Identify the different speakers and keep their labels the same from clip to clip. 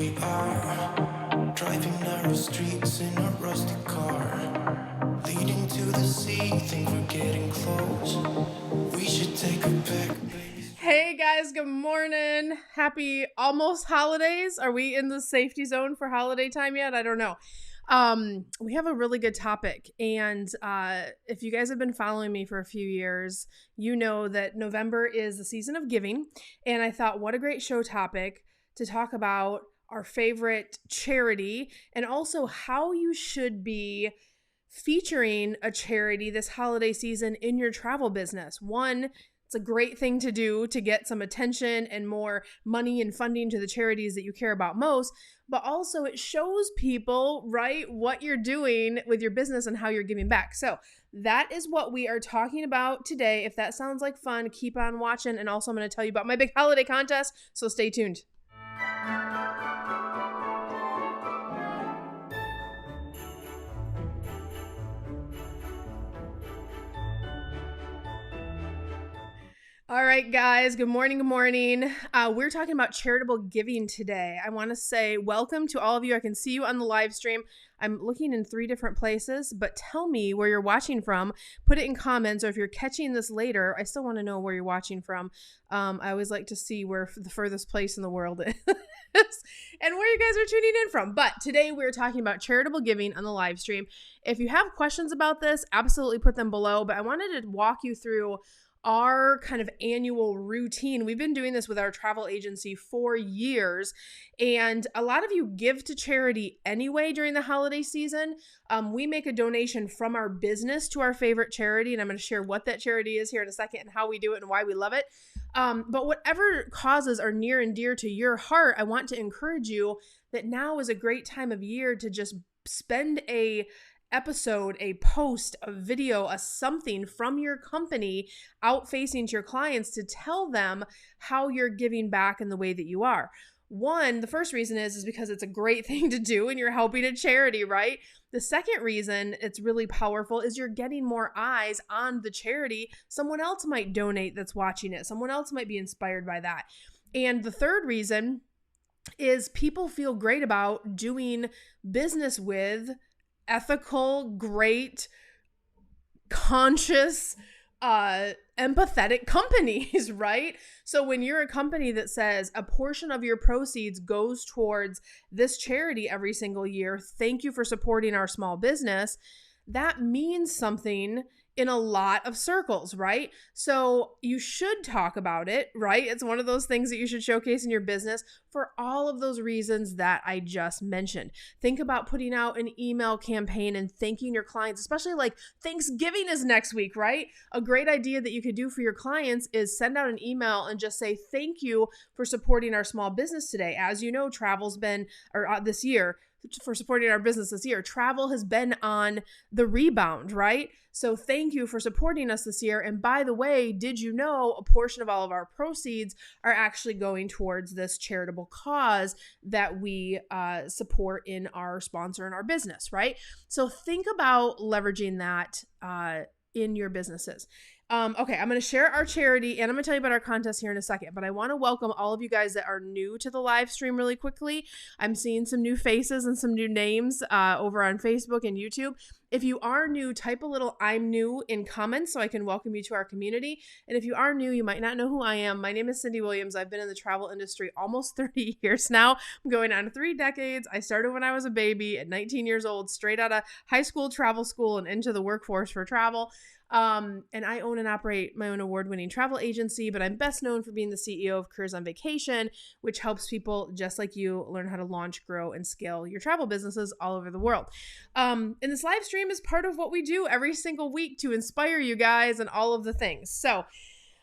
Speaker 1: We are driving narrow streets in a rusty car, leading to the sea. Think we're getting close. We should take a pic.
Speaker 2: Hey guys, good morning. Happy almost holidays. Are we in the safety zone for holiday time yet? I don't know. We have a really good topic, and if you guys have been following me for a few years, you know that November is the season of giving, and I thought what a great show topic to talk about our favorite charity and also how you should be featuring a charity this holiday season in your travel business. One, it's a great thing to do to get some attention and more money and funding to the charities that you care about most, but also it shows people, right, what you're doing with your business and how you're giving back. So that is what we are talking about today. If that sounds like fun, keep on watching. And also I'm going to tell you about my big holiday contest, so stay tuned. All right, guys. Good morning. Good morning. We're talking about charitable giving today. I want to say welcome to all of you. I can see you on the live stream. I'm looking in 3 different places, but tell me where you're watching from. Put it in comments, or if you're catching this later, I still want to know where you're watching from. I always like to see where the furthest place in the world is and where you guys are tuning in from. But today we're talking about charitable giving on the live stream. If you have questions about this, absolutely put them below. But I wanted to walk you through our kind of annual routine. We've been doing this with our travel agency for years, and a lot of you give to charity anyway during the holiday season. We make a donation from our business to our favorite charity, and I'm going to share what that charity is here in a second and how we do it and why we love it. But whatever causes are near and dear to your heart, I want to encourage you that now is a great time of year to just spend a episode, a post, a video, a something from your company out facing to your clients to tell them how you're giving back in the way that you are. One, the first reason is because it's a great thing to do and you're helping a charity, right? The second reason it's really powerful is you're getting more eyes on the charity. Someone else might donate that's watching it. Someone else might be inspired by that. And the third reason is people feel great about doing business with ethical, great, conscious, empathetic companies, right? So when you're a company that says a portion of your proceeds goes towards this charity every single year, thank you for supporting our small business, that means something in a lot of circles, right? So you should talk about it, right? It's one of those things that you should showcase in your business for all of those reasons that I just mentioned. Think about putting out an email campaign and thanking your clients, especially like Thanksgiving is next week, right? A great idea that you could do for your clients is send out an email and just say, thank you for supporting our small business today. As you know, travel's been, or this year, for supporting our business this year. Travel has been on the rebound, right? So thank you for supporting us this year. And by the way, did you know a portion of all of our proceeds are actually going towards this charitable cause that we support in our sponsor and our business, right? So think about leveraging that in your businesses. Okay, I'm going to share our charity and I'm going to tell you about our contest here in a second, but I want to welcome all of you guys that are new to the live stream really quickly. I'm seeing some new faces and some new names over on Facebook and YouTube. If you are new, type a little "I'm new" in comments so I can welcome you to our community. And if you are new, you might not know who I am. My name is Cyndi Williams. I've been in the travel industry almost 30 years now. I'm going on 3 decades. I started when I was a baby at 19 years old, straight out of high school, travel school, and into the workforce for travel. And I own and operate my own award-winning travel agency, but I'm best known for being the CEO of Careers on Vacation, which helps people just like you learn how to launch, grow, and scale your travel businesses all over the world. And this live stream is part of what we do every single week to inspire you guys and all of the things. So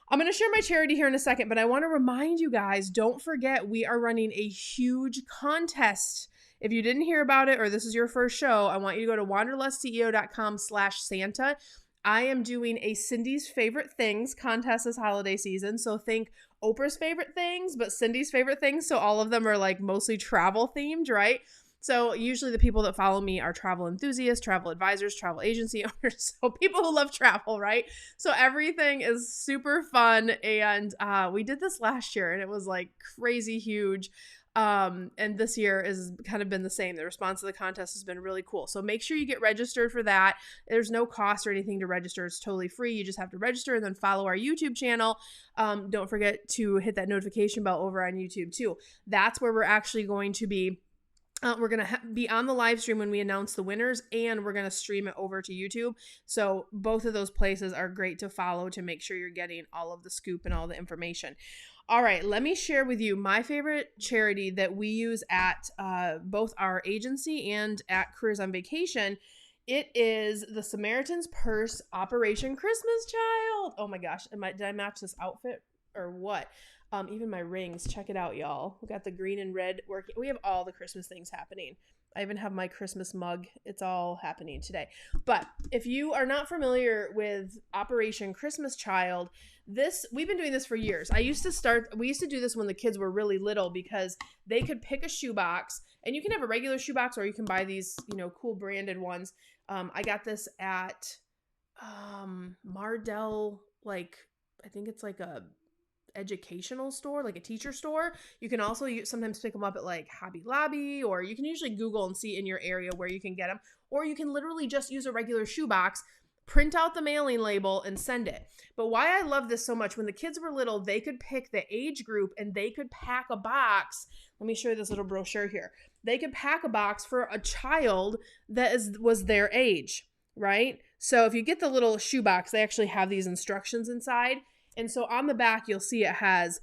Speaker 2: I'm going to share my charity here in a second, but I want to remind you guys, don't forget we are running a huge contest. If you didn't hear about it or this is your first show, I want you to go to wanderlessceo.com/Santa. I am doing a Cyndi's Favorite Things contest this holiday season. So think Oprah's favorite things, but Cyndi's favorite things. So all of them are like mostly travel themed, right? So usually the people that follow me are travel enthusiasts, travel advisors, travel agency owners. So people who love travel, right? So everything is super fun. And we did this last year and it was like crazy huge. And this year has kind of been the same. The response to the contest has been really cool. So make sure you get registered for that. There's no cost or anything to register. It's totally free. You just have to register and then follow our YouTube channel. Don't forget to hit that notification bell over on YouTube too. That's where we're actually going to be. We're going to be on the live stream when we announce the winners, and we're going to stream it over to YouTube. So both of those places are great to follow to make sure you're getting all of the scoop and all the information. All right, let me share with you my favorite charity that we use at both our agency and at Careers on Vacation. It is the Samaritan's Purse Operation Christmas Child. Oh my gosh, did I match this outfit or what? Even my rings, check it out, y'all. We got the green and red working. We have all the Christmas things happening. I even have my Christmas mug. It's all happening today. But if you are not familiar with Operation Christmas Child, we've been doing this for years. We used to do this when the kids were really little because they could pick a shoebox, and you can have a regular shoebox or you can buy these, cool branded ones. I got this at Mardell, I think it's like a educational store, like a teacher store. You can also sometimes pick them up at Hobby Lobby, or you can usually Google and see in your area where you can get them, or you can literally just use a regular shoebox, print out the mailing label and send it. But why I love this so much, when the kids were little, they could pick the age group and they could pack a box. Let me show you this little brochure here. They could pack a box for a child that was their age, right? So if you get the little shoebox, they actually have these instructions inside. And so on the back, you'll see it has,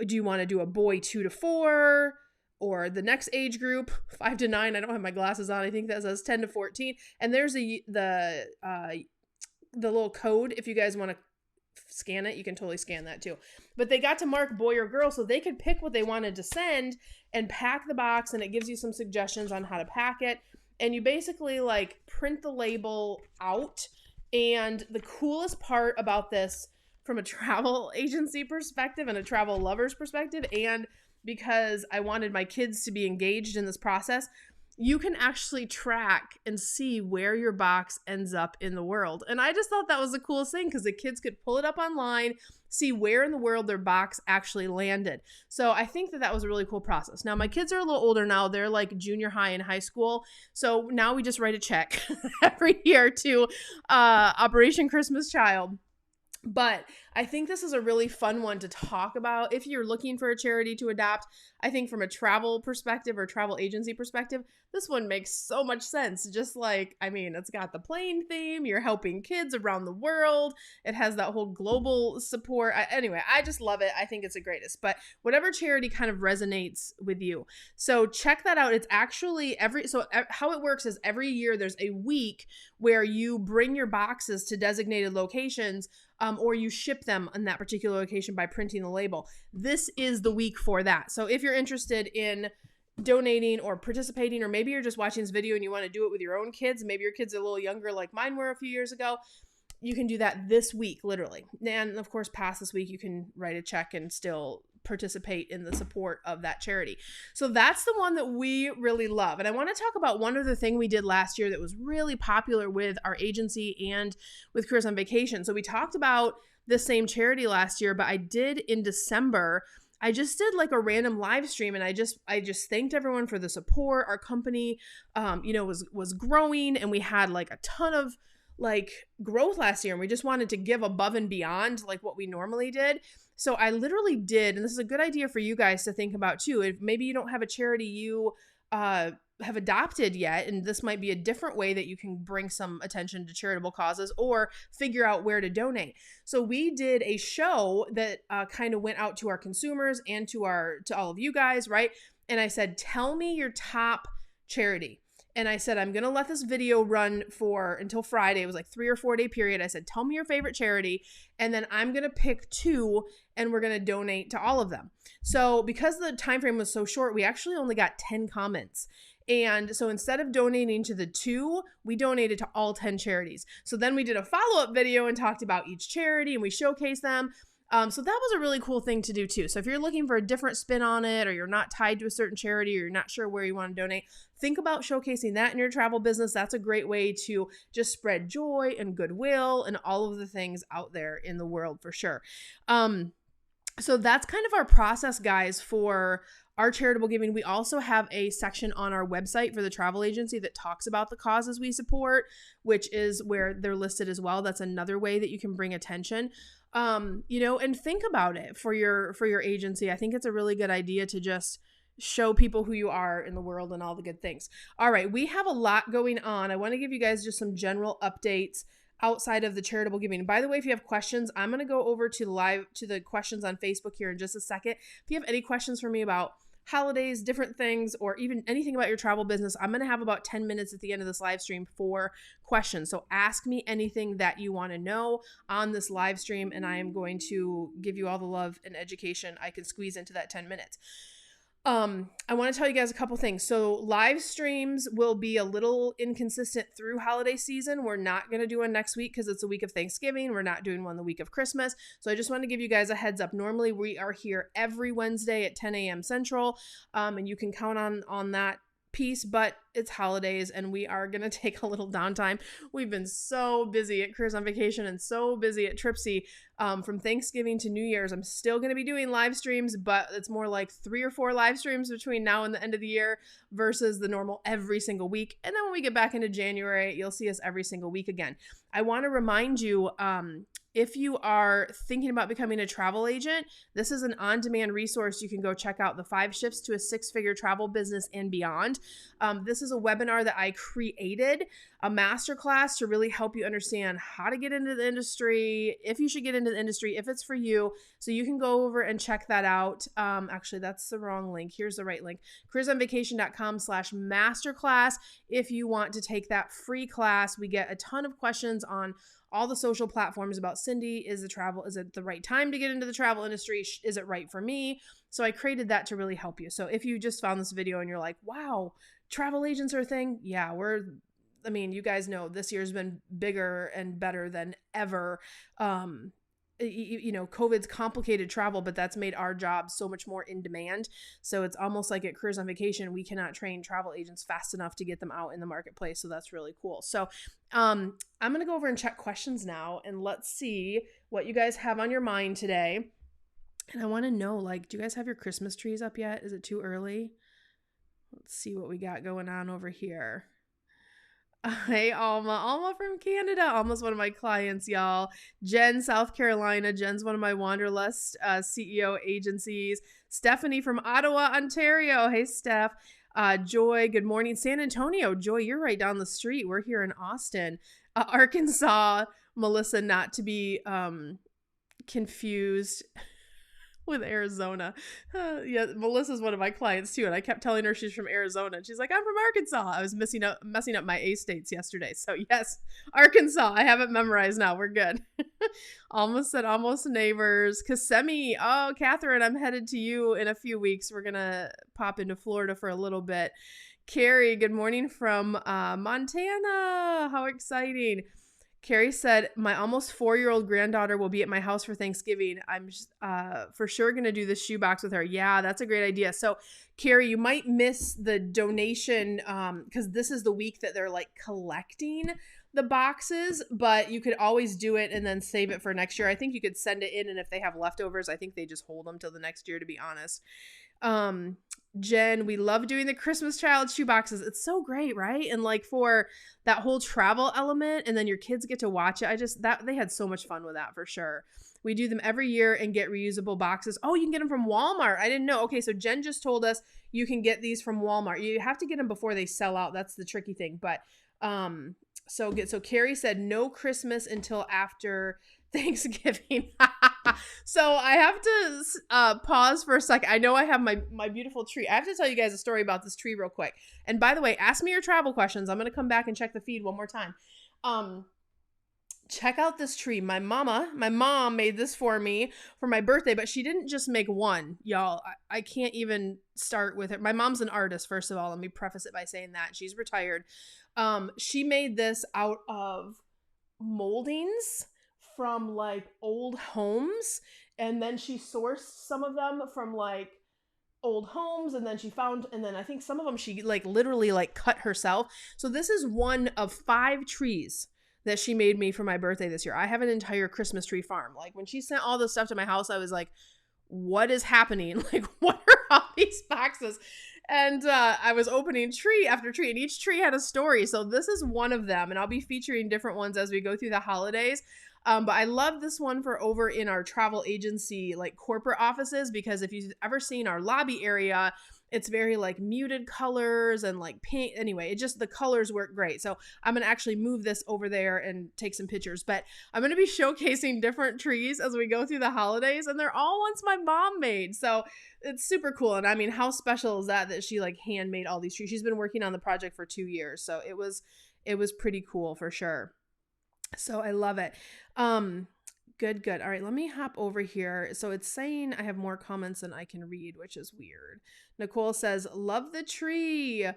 Speaker 2: do you want to do a boy 2 to 4 or the next age group 5 to 9? I don't have my glasses on. I think that says 10 to 14. And there's the little code. If you guys want to scan it, you can totally scan that too. But they got to mark boy or girl, so they could pick what they wanted to send and pack the box. And it gives you some suggestions on how to pack it. And you basically print the label out. And the coolest part about this, from a travel agency perspective and a travel lover's perspective, and because I wanted my kids to be engaged in this process, you can actually track and see where your box ends up in the world. And I just thought that was the coolest thing, because the kids could pull it up online, see where in the world their box actually landed. So I think that was a really cool process. Now, my kids are a little older now. They're junior high and high school. So now we just write a check every year to Operation Christmas Child. But I think this is a really fun one to talk about if you're looking for a charity to adopt. I think from a travel perspective or travel agency perspective, this one makes so much sense. Just it's got the plane theme. You're helping kids around the world. It has that whole global support. Anyway, I just love it. I think it's the greatest. But whatever charity kind of resonates with you. So check that out. It's actually how it works is every year there's a week where you bring your boxes to designated locations, or you ship them in that particular location by printing the label. This is the week for that. So if you're interested in donating or participating, or maybe you're just watching this video and you want to do it with your own kids, maybe your kids are a little younger like mine were a few years ago, you can do that this week, literally. And of course, past this week, you can write a check and still participate in the support of that charity. So that's the one that we really love. And I want to talk about one other thing we did last year that was really popular with our agency and with Careers on Vacation. So we talked about the same charity last year, but I did in December, I just did a random live stream, and I just thanked everyone for the support. Our company, was growing, and we had a ton of growth last year, and we just wanted to give above and beyond what we normally did. So I literally did, and this is a good idea for you guys to think about too. If maybe you don't have a charity you have adopted yet, and this might be a different way that you can bring some attention to charitable causes or figure out where to donate. So we did a show that kind of went out to our consumers and to all of you guys, right? And I said, tell me your top charity. And I said, I'm going to let this video run until Friday. It was 3 or 4 day period. I said, tell me your favorite charity. And then I'm going to pick 2 and we're going to donate to all of them. So because the time frame was so short, we actually only got 10 comments. And so instead of donating to the 2, we donated to all 10 charities. So then we did a follow-up video and talked about each charity and we showcased them. So that was a really cool thing to do too. So if you're looking for a different spin on it, or you're not tied to a certain charity, or you're not sure where you want to donate, think about showcasing that in your travel business. That's a great way to just spread joy and goodwill and all of the things out there in the world for sure. So that's kind of our process, guys, for our charitable giving. We also have a section on our website for the travel agency that talks about the causes we support, which is where they're listed as well. That's another way that you can bring attention, and think about it for your agency. I think it's a really good idea to just show people who you are in the world and all the good things. All right, we have a lot going on. I want to give you guys just some general updates outside of the charitable giving. By the way, if you have questions, I'm going to go over to the questions on Facebook here in just a second. If you have any questions for me about holidays, different things, or even anything about your travel business, I'm going to have about 10 minutes at the end of this live stream for questions. So ask me anything that you want to know on this live stream, and I am going to give you all the love and education I can squeeze into that 10 minutes. I want to tell you guys a couple things. So live streams will be a little inconsistent through holiday season. We're not going to do one next week because it's a week of Thanksgiving. We're not doing one the week of Christmas. So I just want to give you guys a heads up. Normally we are here every Wednesday at 10 a.m. Central. And you can count on that piece, but it's holidays and we are going to take a little downtime. We've been so busy at Careers on Vacation and so busy at Tripsy from Thanksgiving to New Year's. I'm still going to be doing live streams, but it's more like 3 or 4 live streams between now and the end of the year versus the normal every single week. And then when we get back into January, you'll see us every single week again. I want to remind you, if you are thinking about becoming a travel agent, this is an on-demand resource. You can go check out the 5 shifts to a 6-figure travel business and beyond. This is a webinar that I created, a masterclass to really help you understand how to get into the industry, if you should get into the industry, if it's for you. So you can go over and check that out. Actually, that's the wrong link. Here's the right link. careersonvacation.com/masterclass. If you want to take that free class, we get a ton of questions on all the social platforms about Cyndi. Is it the right time to get into the travel industry? Is it right for me? So I created that to really help you. So if you just found this video and you're like, wow, travel agents are a thing. Yeah, you guys know this year's been bigger and better than ever. COVID's complicated travel, but that's made our job so much more in demand. So it's almost like at Careers on Vacation, we cannot train travel agents fast enough to get them out in the marketplace. So that's really cool. So I'm going to go over and check questions now, and let's see what you guys have on your mind today. And I want to know, do you guys have your Christmas trees up yet? Is it too early? Let's see what we got going on over here. Hey, Alma from Canada. Alma's one of my clients, y'all. Jen, South Carolina. Jen's one of my Wanderlust CEO agencies. Stephanie from Ottawa, Ontario. Hey, Steph. Joy, good morning. San Antonio. Joy, you're right down the street. We're here in Austin. Arkansas. Melissa, not to be confused with Arizona. Yeah, Melissa's one of my clients too, and I kept telling her she's from Arizona, and she's like, I'm from Arkansas. I was messing up my A states yesterday. So yes, Arkansas. I have it memorized now. We're good. Almost neighbors. Kissimmee. Oh, Catherine, I'm headed to you in a few weeks. We're gonna pop into Florida for a little bit. Carrie, good morning from Montana. How exciting. Carrie said, my almost 4-year-old granddaughter will be at my house for Thanksgiving. I'm for sure going to do the shoebox with her. Yeah, that's a great idea. So, Carrie, you might miss the donation because this is the week that they're collecting the boxes, but you could always do it and then save it for next year. I think you could send it in, and if they have leftovers, I think they just hold them till the next year, to be honest. Jen, we love doing the Christmas child shoeboxes. It's so great, right? And for that whole travel element, and then your kids get to watch it. They had so much fun with that for sure. We do them every year and get reusable boxes. Oh, you can get them from Walmart. I didn't know. Okay, so Jen just told us you can get these from Walmart. You have to get them before they sell out. That's the tricky thing. But so good. So Carrie said no Christmas until after Thanksgiving. So I have to pause for a second. I know I have my beautiful tree. I have to tell you guys a story about this tree real quick. And by the way, ask me your travel questions. I'm going to come back and check the feed one more time. Check out this tree. My mom made this for me for my birthday, but she didn't just make one, y'all. I can't even start with it. My mom's an artist, first of all. Let me preface it by saying that. She's retired. She made this out of moldings from old homes, and then she sourced some of them from old homes, and then I think some of them she literally cut herself. So this is one of 5 trees that she made me for my birthday this year. I have an entire Christmas tree farm. When she sent all this stuff to my house, I was like, what is happening? Like, what are all these boxes? And I was opening tree after tree, and each tree had a story. So this is one of them, and I'll be featuring different ones as we go through the holidays. But I love this one for over in our travel agency, like corporate offices, because if you've ever seen our lobby area, it's very like muted colors and like paint. Anyway, it just, the colors work great. So I'm going to actually move this over there and take some pictures, but I'm going to be showcasing different trees as we go through the holidays, and they're all ones my mom made. So it's super cool. And I mean, how special is that she like handmade all these trees? She's been working on the project for 2 years. So it was pretty cool for sure. So I love it. Good. All right, let me hop over here. So it's saying I have more comments than I can read, which is weird. Nicole says, love the tree.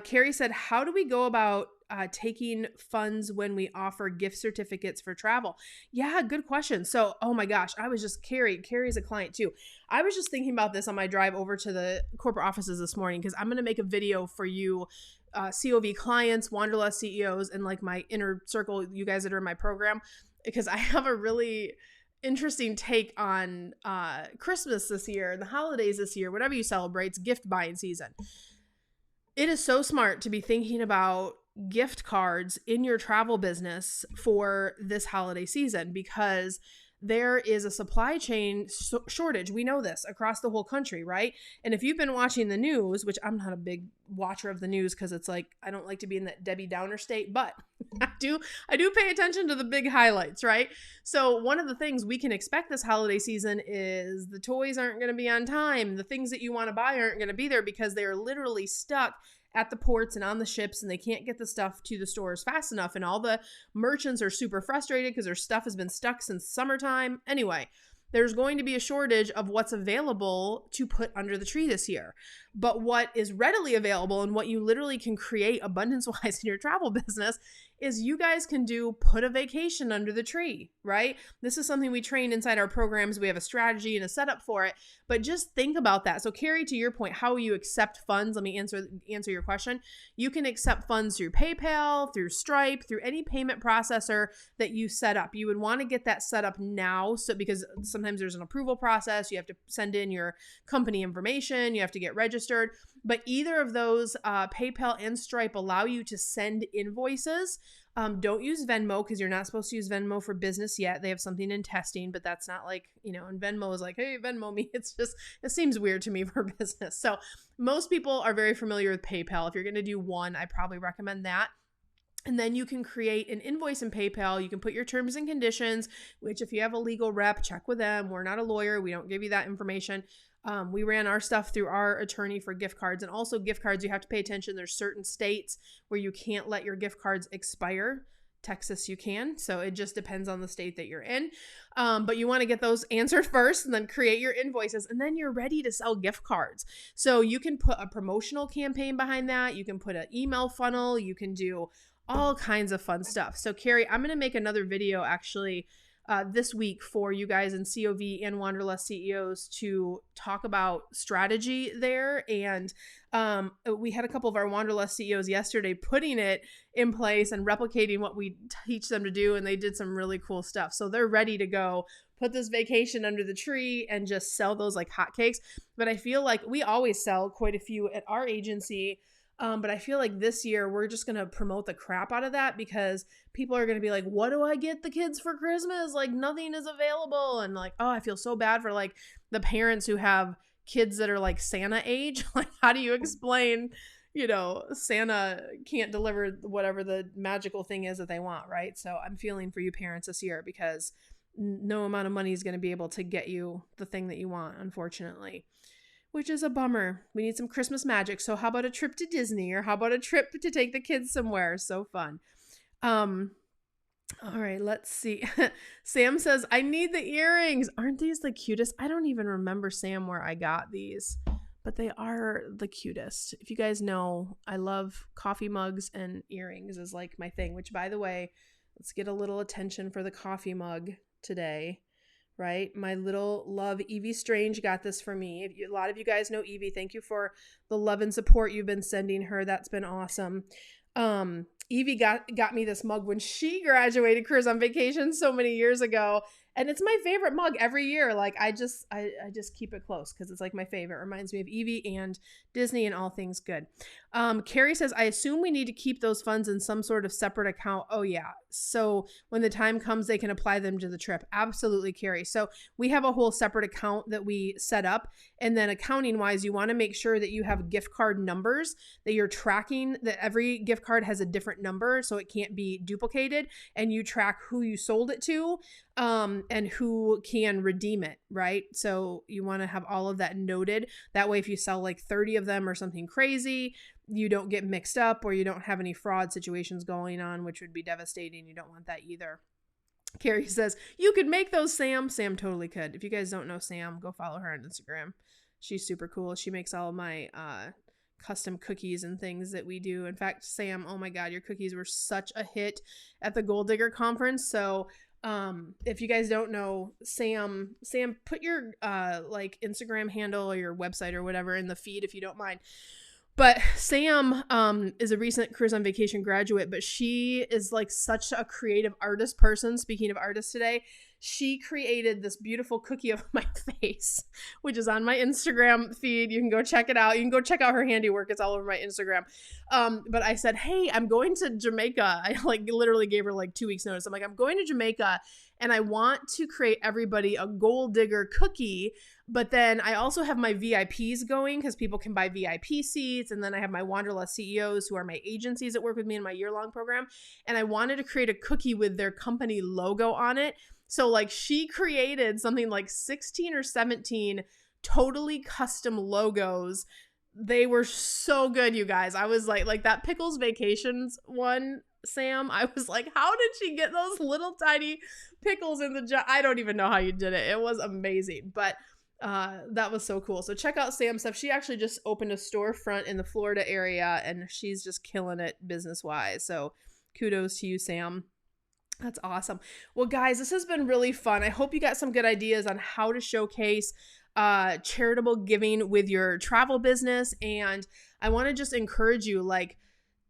Speaker 2: Carrie said, how do we go about taking funds when we offer gift certificates for travel? Yeah, good question. So, oh my gosh, Carrie's a client too. I was just thinking about this on my drive over to the corporate offices this morning, because I'm going to make a video for you, COV clients, Wanderlust CEOs, and like my inner circle, you guys that are in my program, because I have a really interesting take on Christmas this year, the holidays this year, whatever you celebrate, it's gift buying season. It is so smart to be thinking about gift cards in your travel business for this holiday season, because there is a supply chain shortage. We know this across the whole country, right? And if you've been watching the news, which I'm not a big watcher of the news, because it's like, I don't like to be in that Debbie Downer state, but I do pay attention to the big highlights, right? So one of the things we can expect this holiday season is the toys aren't going to be on time. The things that you want to buy aren't going to be there because they are literally stuck at the ports and on the ships, and they can't get the stuff to the stores fast enough. And all the merchants are super frustrated because their stuff has been stuck since summertime. Anyway, there's going to be a shortage of what's available to put under the tree this year. But what is readily available and what you literally can create abundance-wise in your travel business is you guys can put a vacation under the tree, right? This is something we train inside our programs. We have a strategy and a setup for it, but just think about that. So Carrie, to your point, how you accept funds, let me answer your question. You can accept funds through PayPal, through Stripe, through any payment processor that you set up. You would want to get that set up now, so because sometimes there's an approval process. You have to send in your company information. You have to get registered. But either of those, PayPal and Stripe, allow you to send invoices. Don't use Venmo, because you're not supposed to use Venmo for business yet. They have something in testing, but that's not like, and Venmo is like, hey, Venmo me. It's just, it seems weird to me for business. So most people are very familiar with PayPal. If you're going to do one, I probably recommend that. And then you can create an invoice in PayPal. You can put your terms and conditions, which if you have a legal rep, check with them. We're not a lawyer. We don't give you that information. We ran our stuff through our attorney for gift cards, and also gift cards. You have to pay attention. There's certain states where you can't let your gift cards expire. Texas, you can. So it just depends on the state that you're in. But you want to get those answered first, and then create your invoices, and then you're ready to sell gift cards. So you can put a promotional campaign behind that. You can put an email funnel. You can do all kinds of fun stuff. So Carrie, I'm going to make another video actually this week for you guys in COV and Wanderlust CEOs to talk about strategy there. And we had a couple of our Wanderlust CEOs yesterday putting it in place and replicating what we teach them to do. And they did some really cool stuff. So they're ready to go put this vacation under the tree and just sell those like hotcakes. But I feel like we always sell quite a few at our agency. But I feel like this year we're just going to promote the crap out of that, because people are going to be like, what do I get the kids for Christmas? Like nothing is available. And like, oh, I feel so bad for like the parents who have kids that are like Santa age. Like, how do you explain, Santa can't deliver whatever the magical thing is that they want, right? So I'm feeling for you parents this year, because no amount of money is going to be able to get you the thing that you want, unfortunately. Which is a bummer. We need some Christmas magic. So how about a trip to Disney, or how about a trip to take the kids somewhere? So fun. All right, let's see. Sam says, I need the earrings. Aren't these the cutest? I don't even remember, Sam, where I got these, but they are the cutest. If you guys know, I love coffee mugs, and earrings is like my thing, which, by the way, let's get a little attention for the coffee mug today. Right? My little love, Evie Strange, got this for me. A lot of you guys know Evie. Thank you for the love and support you've been sending her. That's been awesome. Evie got me this mug when she graduated cruise on vacation so many years ago. And it's my favorite mug every year. Like I just keep it close because it's like my favorite. It reminds me of Evie and Disney and all things good. Carrie says, I assume we need to keep those funds in some sort of separate account. Oh yeah. So when the time comes, they can apply them to the trip. Absolutely, Carrie. So we have a whole separate account that we set up. And then accounting wise, you want to make sure that you have gift card numbers, that you're tracking, that every gift card has a different number so it can't be duplicated, and you track who you sold it to and who can redeem it, right? So you want to have all of that noted. That way, if you sell like 30 of them or something crazy, you don't get mixed up or you don't have any fraud situations going on, which would be devastating. You don't want that either. Carrie says, you could make those, Sam. Sam totally could. If you guys don't know Sam, go follow her on Instagram. She's super cool. She makes all of my custom cookies and things that we do. In fact, Sam, oh my God, your cookies were such a hit at the Gold Digger conference. So if you guys don't know Sam, put your like Instagram handle or your website or whatever in the feed if you don't mind. But Sam is a recent Careers on Vacation graduate, but she is like such a creative artist person. Speaking of artists today, she created this beautiful cookie of my face, which is on my Instagram feed. You can go check it out. You can go check out her handiwork. It's all over my Instagram. But I said, hey, I'm going to Jamaica. I like literally gave her like 2 weeks notice. I'm like, I'm going to Jamaica and I want to create everybody a Gold Digger cookie. But then I also have my VIPs going because people can buy VIP seats. And then I have my Wanderlust CEOs who are my agencies that work with me in my year-long program. And I wanted to create a cookie with their company logo on it. So like she created something like 16 or 17 totally custom logos. They were so good, you guys. I was like that Pickles Vacations one, Sam, I was like, how did she get those little tiny pickles in the jar? I don't even know how you did it. It was amazing. But that was so cool. So check out Sam's stuff. She actually just opened a storefront in the Florida area and she's just killing it business wise. So kudos to you, Sam. That's awesome. Well, guys, this has been really fun. I hope you got some good ideas on how to showcase charitable giving with your travel business. And I want to just encourage you, like,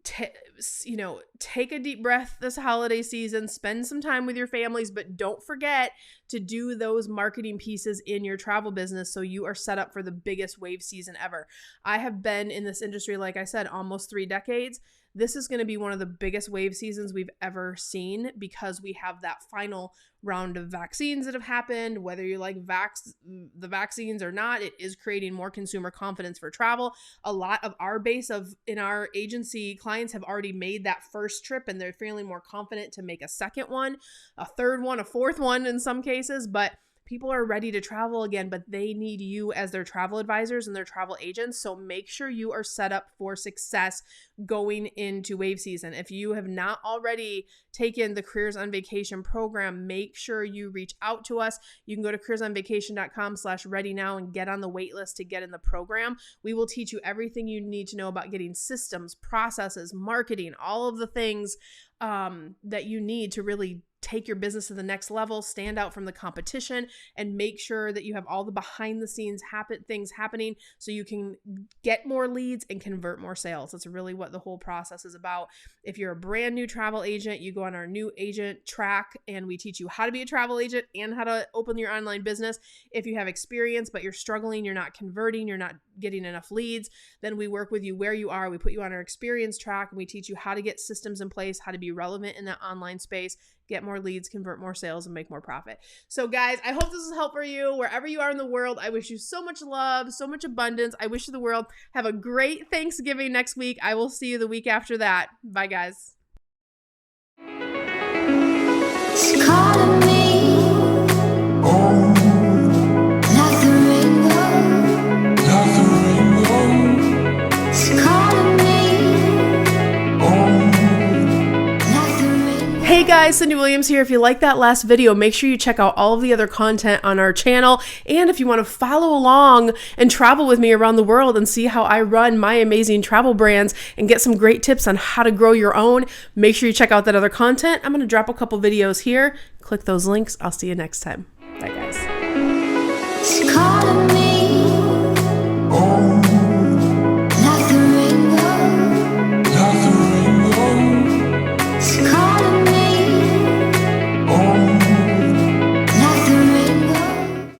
Speaker 2: take a deep breath this holiday season, spend some time with your families, but don't forget to do those marketing pieces in your travel business so you are set up for the biggest wave season ever. I have been in this industry, like I said, almost 3 decades. This is going to be one of the biggest wave seasons we've ever seen because we have that final round of vaccines that have happened. Whether you like the vaccines or not, it is creating more consumer confidence for travel. A lot of our base in our agency clients have already made that first trip and they're feeling more confident to make a second one, a third one, a fourth one in some cases. But people are ready to travel again, but they need you as their travel advisors and their travel agents. So make sure you are set up for success going into wave season. If you have not already taken the Careers on Vacation program, make sure you reach out to us. You can go to careersonvacation.com/ready now and get on the wait list to get in the program. We will teach you everything you need to know about getting systems, processes, marketing, all of the things that you need to really take your business to the next level, stand out from the competition, and make sure that you have all the behind the scenes things happening so you can get more leads and convert more sales. That's really what the whole process is about. If you're a brand new travel agent, you go on our new agent track and we teach you how to be a travel agent and how to open your online business. If you have experience, but you're struggling, you're not converting, you're not getting enough leads, then we work with you where you are. We put you on our experience track and we teach you how to get systems in place, how to be relevant in that online space, get more leads, convert more sales, and make more profit. So guys, I hope this is helpful for you wherever you are in the world. I wish you so much love, so much abundance. I wish you the world. Have a great Thanksgiving next week. I will see you the week after that. Bye, guys.
Speaker 1: She's calling me, like the rainbow, She's calling me, like the rainbow.
Speaker 2: Hey guys, Cyndi Williams here. If you like that last video, make sure you check out all of the other content on our channel. And if you want to follow along and travel with me around the world and see how I run my amazing travel brands and get some great tips on how to grow your own, make sure you check out that other content. I'm going to drop a couple videos here. Click those links. I'll see you next time. Bye guys.
Speaker 1: She's calling me.